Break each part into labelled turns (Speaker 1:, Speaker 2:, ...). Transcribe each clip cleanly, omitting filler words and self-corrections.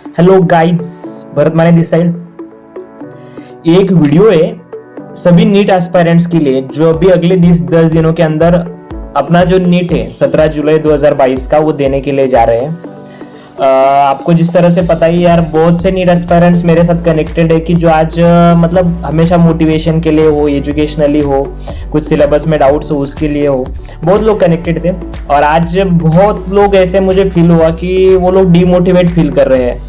Speaker 1: Hello guys, Bharat माने this side. एक video है सभी नीट एस्पायरेंट्स के लिए जो अभी अगले 10 दिनों के अंदर अपना जो नीट है 17 जुलाई 2022 का वो देने के लिए जा रहे हैं। आपको जिस तरह से पता ही यार, बहुत से नीट एस्पायरेंट्स मेरे साथ कनेक्टेड है कि जो आज मतलब हमेशा मोटिवेशन के लिए हो, एजुकेशनली हो, कुछ सिलेबस में डाउट्स हो उसके लिए हो, बहुत लोग कनेक्टेड थे। और आज बहुत लोग ऐसे मुझे फील हुआ कि वो लोग डीमोटिवेट फील कर रहे हैं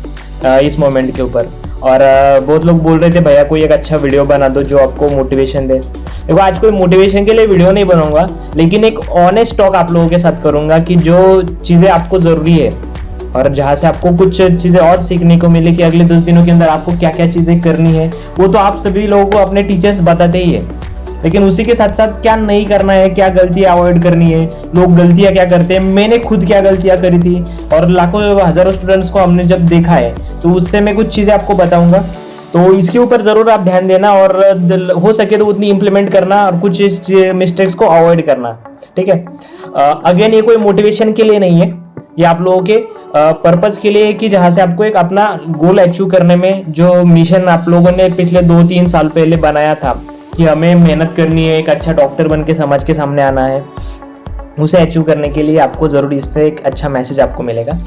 Speaker 1: इस मोमेंट के ऊपर। और बहुत लोग बोल रहे थे भैया कोई एक अच्छा वीडियो बना दो जो आपको मोटिवेशन दे। देखो, आज कोई मोटिवेशन के लिए वीडियो नहीं बनाऊंगा, लेकिन एक ऑनेस्ट टॉक आप लोगों के साथ करूंगा कि जो चीज़ें आपको ज़रूरी है और जहाँ से आपको कुछ चीज़ें और सीखने को मिले कि अगले 10 दिनों के अंदर आपको क्या क्या चीज़ें करनी है, वो तो आप सभी लोगों को अपने टीचर्स बताते ही है। लेकिन उसी के साथ साथ क्या नहीं करना है, क्या गलतियां अवॉइड करनी है, लोग गलतियां क्या करते हैं, मैंने खुद क्या गलतियां करी थी और लाखों हजारों स्टूडेंट्स को हमने जब देखा है, तो उससे मैं कुछ चीज़ें आपको बताऊंगा। तो इसके ऊपर ज़रूर आप ध्यान देना और हो सके तो उतनी इम्प्लीमेंट करना और कुछ इस मिस्टेक्स को अवॉइड करना, ठीक है। अगेन, ये कोई मोटिवेशन के लिए नहीं है, ये आप लोगों के पर्पस के लिए कि जहाँ से आपको एक अपना गोल अचीव करने में जो मिशन आप लोगों ने पिछले 2-3 साल पहले बनाया था कि हमें मेहनत करनी है, एक अच्छा डॉक्टर बन के समाज के सामने आना है, उसे अचीव करने के लिए आपको ज़रूर इससे एक अच्छा मैसेज आपको मिलेगा।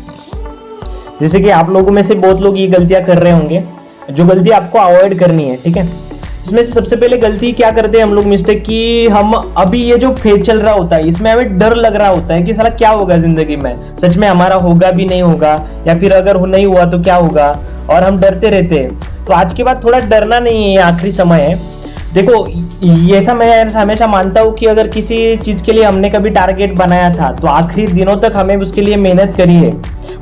Speaker 1: जैसे कि आप लोगों में से बहुत लोग ये गलतियां कर रहे होंगे, जो गलती आपको अवॉइड करनी है, ठीक है। इसमें से सबसे पहले गलती क्या करते हैं हम लोग मिस्टेक कि हम अभी ये जो फेज चल रहा होता है इसमें हमें डर लग रहा होता है कि साला क्या होगा जिंदगी में, सच में हमारा होगा भी नहीं होगा, या फिर अगर नहीं हुआ तो क्या होगा, और हम डरते रहते हैं। तो आज के बाद थोड़ा डरना नहीं है, आखिरी समय है। देखो, ऐसा मैं हमेशा मानता हूँ कि अगर किसी चीज़ के लिए हमने कभी टारगेट बनाया था तो आखिरी दिनों तक हमें उसके लिए मेहनत करी है।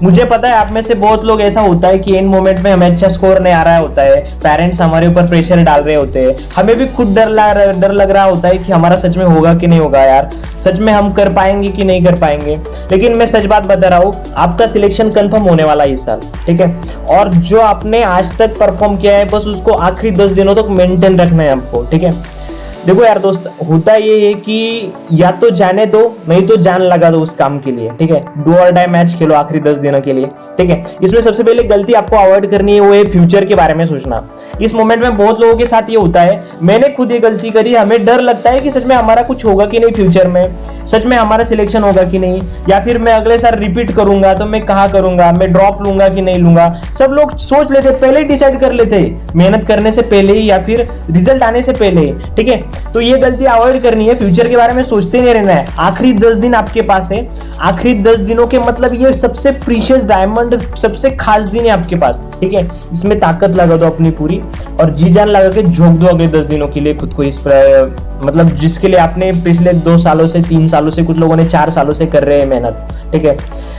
Speaker 1: मुझे पता है आप में से बहुत लोग ऐसा होता है कि एंड मोमेंट में हमें अच्छा स्कोर नहीं आ रहा होता है, पेरेंट्स हमारे ऊपर प्रेशर डाल रहे होते हैं, हमें भी खुद डर लग रहा होता है कि हमारा सच में होगा कि नहीं होगा, यार सच में हम कर पाएंगे कि नहीं कर पाएंगे। लेकिन मैं सच बात बता रहा हूँ, आपका सिलेक्शन कंफर्म होने वाला है इस साल, ठीक है। और जो आपने आज तक परफॉर्म किया है बस उसको आखिरी 10 दिनों तक मेंटेन रखना है आपको, ठीक है। देखो यार दोस्त, होता ये है कि या तो जाने दो, नहीं तो जान लगा दो उस काम के लिए, ठीक है। डू और डाई मैच खेलो आखिरी 10 दिनों के लिए, ठीक है। इसमें सबसे पहले गलती आपको अवॉइड करनी है वो है फ्यूचर के बारे में सोचना। इस मोमेंट में बहुत लोगों के साथ ये होता है, मैंने खुद ये गलती करी, हमें डर लगता है कि सच में हमारा कुछ होगा कि नहीं फ्यूचर में, सच में हमारा सिलेक्शन होगा कि नहीं, या फिर मैं अगले साल रिपीट करूंगा तो मैं कहाँ करूंगा, मैं ड्रॉप लूंगा कि नहीं लूंगा। सब लोग सोच लेते, पहले ही डिसाइड कर लेते, मेहनत करने से पहले ही या फिर रिजल्ट आने से पहले ही, ठीक है। तो ये गलती अवॉइड करनी है, फ्यूचर के बारे में सोचते नहीं रहना है। आखिरी 10 दिन आपके पास है, आखिरी 10 दिनों के मतलब ये सबसे प्रीशियस डायमंड, सबसे खास दिन है आपके पास, ठीक है। इसमें ताकत लगा दो अपनी पूरी और जी जान लगा के झोंक दो अगले 10 दिनों के लिए खुद को। इस मतलब जिसके लिए आपने पिछले 2 सालों से, 3 सालों से, कुछ लोगों ने 4 सालों से कर रहे हैं मेहनत, ठीक है।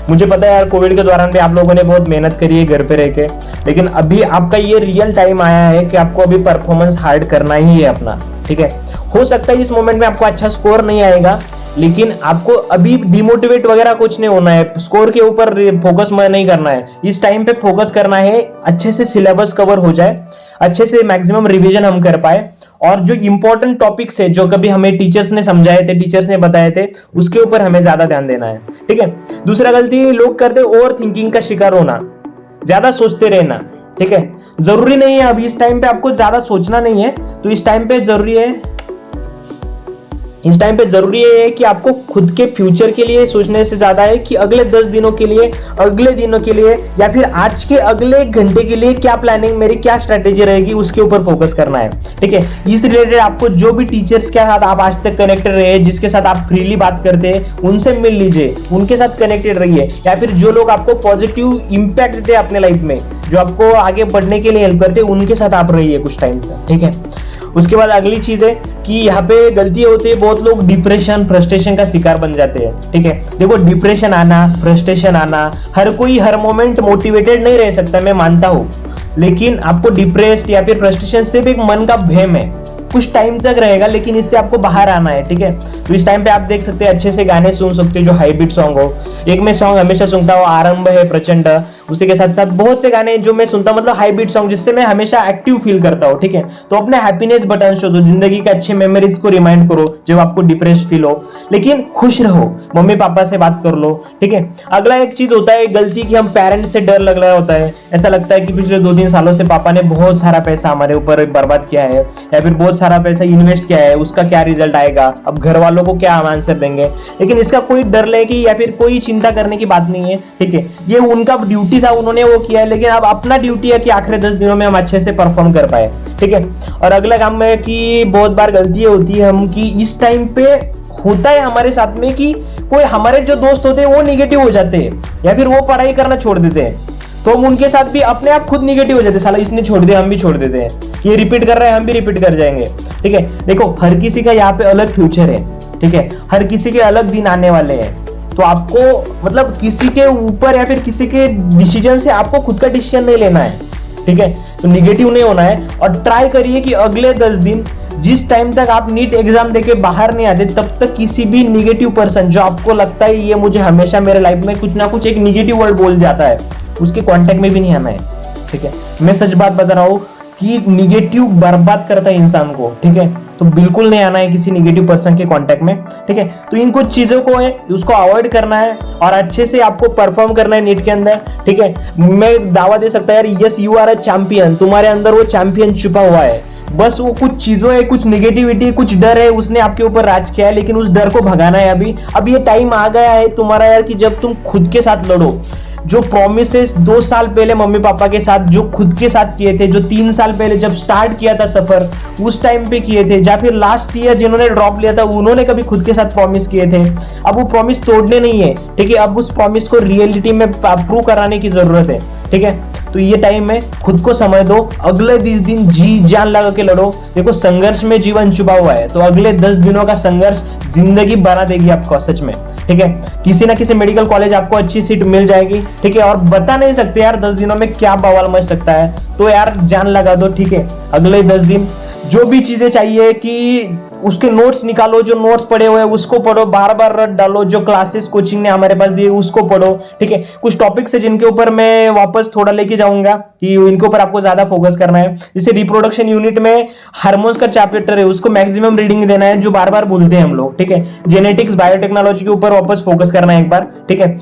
Speaker 1: मुझे पता है यार, कोविड के दौरान भी आप लोगों ने बहुत मेहनत करी है घर पे रह के, लेकिन अभी आपका ये रियल टाइम आया है कि आपको अभी परफॉर्मेंस हार्ड करना ही है अपना, ठीक है। हो सकता है इस मोमेंट में आपको अच्छा स्कोर नहीं आएगा, लेकिन आपको अभी डिमोटिवेट वगैरह कुछ नहीं होना है, स्कोर के ऊपर फोकस नहीं करना है। इस टाइम पे फोकस करना है अच्छे से सिलेबस कवर हो जाए, अच्छे से मैक्सिमम रिवीजन हम कर पाए, और जो इंपॉर्टेंट टॉपिक्स है जो कभी हमें टीचर्स ने समझाए थे, टीचर्स ने बताए थे, उसके ऊपर हमें ज्यादा ध्यान देना है, ठीक है। दूसरा गलती लोग करते ओवर थिंकिंग का शिकार होना, ज्यादा सोचते रहना, ठीक है। जरूरी नहीं है, अभी इस टाइम पे आपको ज्यादा सोचना नहीं है, तो इस टाइम पे जरूरी है कि आपको खुद के फ्यूचर के लिए सोचने से ज्यादा है कि अगले 10 दिनों के लिए, अगले दिनों के लिए, या फिर आज के अगले घंटे के लिए क्या प्लानिंग, मेरी क्या स्ट्रेटेजी रहेगी, उसके ऊपर फोकस करना है, ठीक है। इस रिलेटेड आपको जो भी टीचर्स के साथ आप आज तक कनेक्टेड रहे, जिसके साथ आप फ्रीली बात करते हैं, उनसे मिल लीजिए, उनके साथ कनेक्टेड रहिए, या फिर जो लोग आपको पॉजिटिव इंपैक्ट देते हैं अपने लाइफ में, जो आपको आगे बढ़ने के लिए हेल्प करते हैं, उनके साथ आप रहिए कुछ टाइम तक, ठीक है। उसके बाद अगली चीज है कि यहाँ पे गलती होती है, बहुत लोग डिप्रेशन, फ्रस्ट्रेशन का शिकार बन जाते हैं, ठीक है। देखो, डिप्रेशन आना, फ्रस्ट्रेशन आना, हर कोई हर मोमेंट मोटिवेटेड नहीं रह सकता, मैं मानता हूँ, लेकिन आपको डिप्रेस्ड या फिर फ्रस्ट्रेशन सिर्फ एक मन का वहम है, कुछ टाइम तक रहेगा, लेकिन इससे आपको बाहर आना है, ठीक है। तो इस टाइम पे आप देख सकते हैं, अच्छे से गाने सुन सकते हैं जो हाई बीट सॉन्ग हो। एक मैं सॉन्ग हमेशा सुनता हूँ, आरंभ है प्रचंड, उसी के साथ साथ बहुत से गाने जो मैं सुनता हूँ, मतलब हाई बीट सॉन्ग, जिससे मैं हमेशा एक्टिव फील करता हूँ। ठीक है, तो अपने हैप्पीनेस बटन शोधो, जिंदगी के अच्छे मेमोरीज को रिमाइंड करो जब आपको डिप्रेस फील हो, लेकिन खुश रहो, मम्मी पापा से बात कर लो। ठीक है, अगला एक चीज होता है गलती की, हम पेरेंट्स से डर लग रहा होता है, ऐसा लगता है कि पिछले 2-3 सालों से पापा ने बहुत सारा पैसा हमारे ऊपर बर्बाद किया है, या फिर बहुत सारा पैसा इन्वेस्ट किया है, उसका क्या रिजल्ट आएगा, अब घर वालों को क्या हम आंसर देंगे। लेकिन इसका कोई डर ले की या फिर कोई चिंता करने की बात नहीं है। ठीक है, ये उनका ड्यूटी था, उन्होंने वो किया है, लेकिन अब अपना ड्यूटी है कि आखिरी 10 दिनों में हम अच्छे से परफॉर्म कर पाए। ठीक है, और अगला काम में कि बहुत बार गलती होती है हम कि इस टाइम पे होता है हमारे साथ में कि कोई हमारे जो दोस्त होते हैं वो निगेटिव हो जाते हैं, या फिर वो पढ़ाई करना छोड़ देते हैं, तो हम उनके साथ भी अपने आप खुद निगेटिव हो जाते हैं, साला इसने छोड़ दिया हम भी छोड़ देते हैं, ये रिपीट कर रहा है हम भी रिपीट कर जाएंगे। ठीक है, देखो हर किसी का यहाँ पे अलग फ्यूचर है। ठीक है, हर किसी के अलग दिन आने वाले हैं, तो आपको मतलब किसी के ऊपर या फिर किसी के डिसीजन से आपको खुद का डिसीजन नहीं लेना है। ठीक है, तो निगेटिव नहीं होना है, और ट्राई करिए कि अगले 10 दिन जिस टाइम तक आप नीट एग्जाम देके बाहर नहीं आते, तब तक किसी भी निगेटिव पर्सन जो आपको लगता है ये मुझे हमेशा मेरे लाइफ में कुछ ना कुछ एक निगेटिव वर्ड बोल जाता है, उसके कांटेक्ट में भी नहीं आना है। ठीक है, मैं सच बात बता रहा हूँ कि निगेटिव बर्बाद करता है इंसान को। ठीक है, तो बिल्कुल नहीं आना है किसी निगेटिव पर्सन के कांटेक्ट में। ठीक है, तो इन कुछ चीजों को है उसको अवॉइड करना है और अच्छे से आपको परफॉर्म करना है नीट के अंदर। ठीक है, मैं दावा दे सकता है यार, yes you are a champion, तुम्हारे अंदर वो चैंपियन छुपा हुआ है, बस वो कुछ चीजों है, कुछ निगेटिविटी, कुछ डर है, उसने आपके ऊपर राज किया है, लेकिन उस डर को भगाना है अभी। अब ये टाइम आ गया है तुम्हारा यार कि जब तुम खुद के साथ लड़ो। जो प्रोमिसेस 2 साल पहले मम्मी पापा के साथ जो खुद के साथ किए थे, जो 3 साल पहले जब स्टार्ट किया था सफर उस टाइम पे किए थे, या फिर लास्ट ईयर जिन्होंने ड्रॉप लिया था उन्होंने कभी खुद के साथ प्रॉमिस किए थे, अब वो प्रॉमिस तोड़ने नहीं है। ठीक है, अब उस प्रॉमिस को रियलिटी में प्रूव कराने की जरूरत है। ठीक है, तो ये टाइम में खुद को समझ दो, अगले 20 दिन जी जान लगा के लड़ो। देखो संघर्ष में जीवन छुपा हुआ है, तो अगले 10 दिनों का संघर्ष जिंदगी बना देगी आपको सच में। ठीक है, किसी ना किसी मेडिकल कॉलेज आपको अच्छी सीट मिल जाएगी। ठीक है, और बता नहीं सकते यार 10 दिनों में क्या बवाल मच सकता है, तो यार जान लगा दो। ठीक है, अगले 10 दिन जो भी चीजें चाहिए कि उसके नोट्स निकालो, जो नोट्स पढ़े हुए हैं उसको पढ़ो, बार बार रट डालो, जो क्लासेस कोचिंग ने हमारे पास दिए उसको पढ़ो। ठीक है, कुछ टॉपिक्स है जिनके ऊपर मैं वापस थोड़ा लेके जाऊंगा कि इनके ऊपर आपको ज्यादा फोकस करना है। जैसे रिप्रोडक्शन यूनिट में हार्मोन्स का चैप्टर है, उसको मैक्सिमम रीडिंग देना है, जो बार बार भूलते हैं हम लोग। ठीक है, जेनेटिक्स बायोटेक्नोलॉजी के ऊपर वापस फोकस करना है एक बार। ठीक है,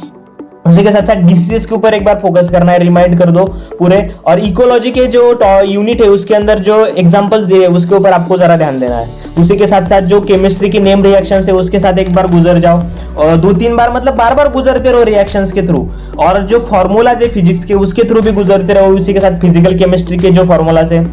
Speaker 1: उसी के साथ साथ डिसीज के ऊपर एक बार फोकस करना है, रिमाइंड कर दो पूरे। और इकोलॉजी के जो यूनिट है उसके अंदर जो एग्जांपल्स दिए उसके ऊपर आपको जरा ध्यान देना है। उसी के साथ साथ जो केमिस्ट्री की नेम रिएक्शंस है उसके साथ एक बार गुजर जाओ, और 2-3 बार मतलब बार बार गुजरते रहो रिएक्शंस के थ्रू। और जो फॉर्मूलाज है फिजिक्स के उसके थ्रू भी गुजरते रहो, उसी के साथ फिजिकल केमिस्ट्री के जो फॉर्मूलाज है।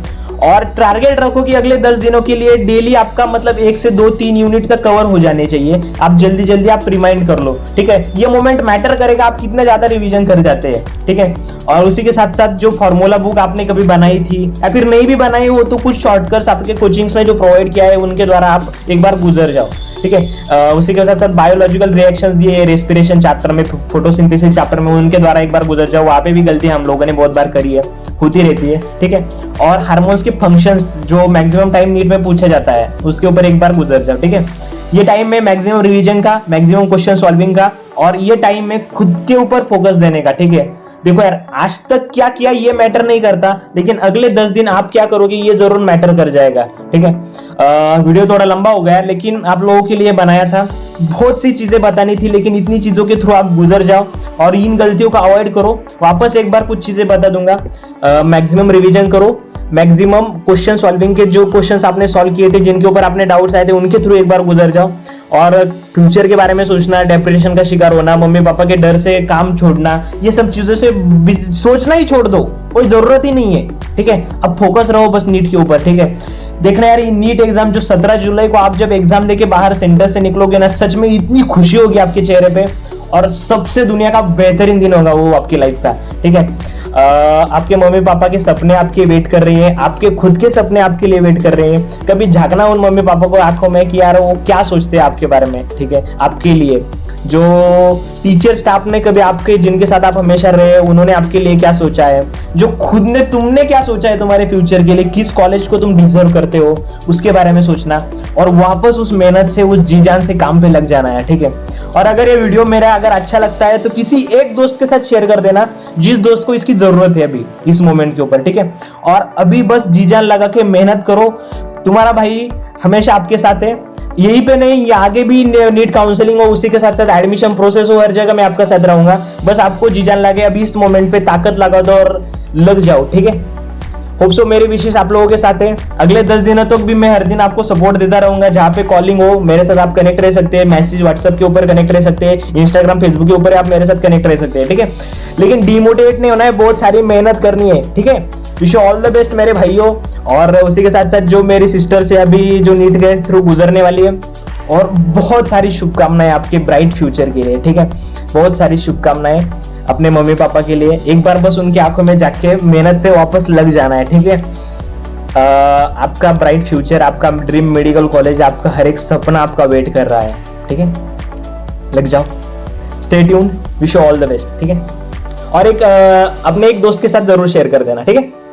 Speaker 1: और टारगेट रखो कि अगले 10 दिनों के लिए डेली आपका मतलब 1 से 2-3 यूनिट तक कवर हो जाने चाहिए। आप जल्दी जल्दी आप रिमाइंड कर लो। ठीक है, ये मोमेंट मैटर करेगा आप कितना ज्यादा रिवीजन कर जाते हैं। ठीक है, और उसी के साथ साथ जो फॉर्मूला बुक आपने कभी बनाई थी या फिर नहीं भी बनाई हो, तो कुछ शॉर्टकट्स आपके कोचिंग्स में जो प्रोवाइड किया है उनके द्वारा आप एक बार गुजर जाओ। ठीक है, उसी के साथ साथ बायोलॉजिकल रिएक्शंस दिए रेस्पिरेशन चैप्टर में, फोटोसिंथेसिस चैप्टर में, उनके द्वारा एक बार गुजर जाओ। वहां पे भी गलती हम लोगों ने बहुत बार करी है, होती रहती है। ठीक है, और हार्मोन्स के फंक्शंस जो मैक्सिमम टाइम नीट में पूछा जाता है उसके ऊपर एक बार गुजर जाओ। ठीक है, ये टाइम में मैक्सिमम रिवीजन का, मैक्सिमम क्वेश्चन सॉल्विंग का, और ये टाइम में खुद के ऊपर फोकस देने का। ठीक है, देखो यार आज तक क्या किया ये मैटर नहीं करता, लेकिन अगले 10 दिन आप क्या करोगे ये जरूर मैटर कर जाएगा। ठीक है, वीडियो थोड़ा लंबा हो गया लेकिन आप लोगों के लिए बनाया था। बहुत सी चीजें बतानी थी लेकिन इतनी चीजों के थ्रू आप गुजर जाओ और इन गलतियों को अवॉइड करो। वापस एक बार कुछ चीजें बता दूंगा, मैक्सिमम रिवीजन करो, मैक्सिमम क्वेश्चन सॉल्विंग के जो क्वेश्चंस आपने सॉल्व किए थे, जिनके ऊपर आपने डाउट्स आए थे, उनके थ्रू एक बार गुजर जाओ। और फ्यूचर के बारे में सोचना, डिप्रेशन का शिकार होना, मम्मी पापा के डर से काम छोड़ना, ये सब चीजों से सोचना ही छोड़ दो, कोई जरूरत ही नहीं है। ठीक है, अब फोकस रहो बस नीट के ऊपर। ठीक है, देखना यार ये नीट एग्जाम जो 17 जुलाई को आप जब एग्जाम देके बाहर सेंटर से निकलोगे ना, सच में इतनी खुशी होगी आपके चेहरे पे, और सबसे दुनिया का बेहतरीन दिन होगा वो आपकी लाइफ का। ठीक है, आपके मम्मी पापा के सपने आपके वेट कर रही है, आपके खुद के सपने आपके लिए वेट कर रहे हैं। कभी झांकना उन मम्मी पापा को आंखों में कि यार वो क्या सोचते हैं आपके बारे में। ठीक है, आपके लिए जो टीचर स्टाफ ने कभी आपके, जिनके साथ आप हमेशा रहे, उन्होंने आपके लिए क्या सोचा है, जो खुद ने, तुमने क्या सोचा है तुम्हारे फ्यूचर के लिए, किस कॉलेज को तुम डिजर्व करते हो, उसके बारे में सोचना और वापस उस मेहनत से, उस जी जान से काम पे लग जाना है, ठीक है। और अगर ये वीडियो मेरा अगर अच्छा लगता है तो किसी एक दोस्त के साथ शेयर कर देना, जिस दोस्त को इसकी जरूरत है अभी इस मोमेंट के ऊपर, ठीक है। और अभी बस जी जान लगा के मेहनत करो, तुम्हारा भाई हमेशा आपके साथ है, यही पे नहीं, ये आगे भी नीट काउंसलिंग हो, उसी के साथ साथ एडमिशन प्रोसेस हो, हर जगह मैं आपका साथ रहूंगा। बस आपको जी जान लगे, अभी इस मोमेंट पे ताकत लगा दो और लग जाओ, ठीक है। होप सो मेरी विशेष आप लोगों के साथ है। अगले 10 दिनों तक भी मैं हर दिन आपको सपोर्ट देता रहूंगा, जहाँ पे कॉलिंग हो मेरे साथ आप कनेक्ट रह सकते हैं, मैसेज व्हाट्सएप के ऊपर कनेक्ट रह सकते हैं, इंस्टाग्राम फेसबुक के ऊपर आप मेरे साथ कनेक्ट रह सकते हैं, ठीक है। लेकिन डिमोटिवेट नहीं होना है, बहुत सारी मेहनत करनी है, ठीक है। Wish you all the best मेरे भाइयों। और उसी के साथ साथ जो मेरी सिस्टर से अभी जो नीट के थ्रू गुजरने वाली है, और बहुत सारी शुभकामनाएं आपके ब्राइट फ्यूचर के लिए, ठीक है। बहुत सारी शुभकामनाएं अपने मम्मी पापा के लिए। एक बार बस उनकी आंखों में जाके मेहनत पे वापस लग जाना है, ठीक है। आपका ब्राइट फ्यूचर, आपका ड्रीम मेडिकल कॉलेज, आपका हर एक सपना आपका वेट कर रहा है, ठीक है। लग जाओ, stay tuned, wish you all the best, ठीक है। और एक अपने एक दोस्त के साथ जरूर शेयर कर देना, ठीक है।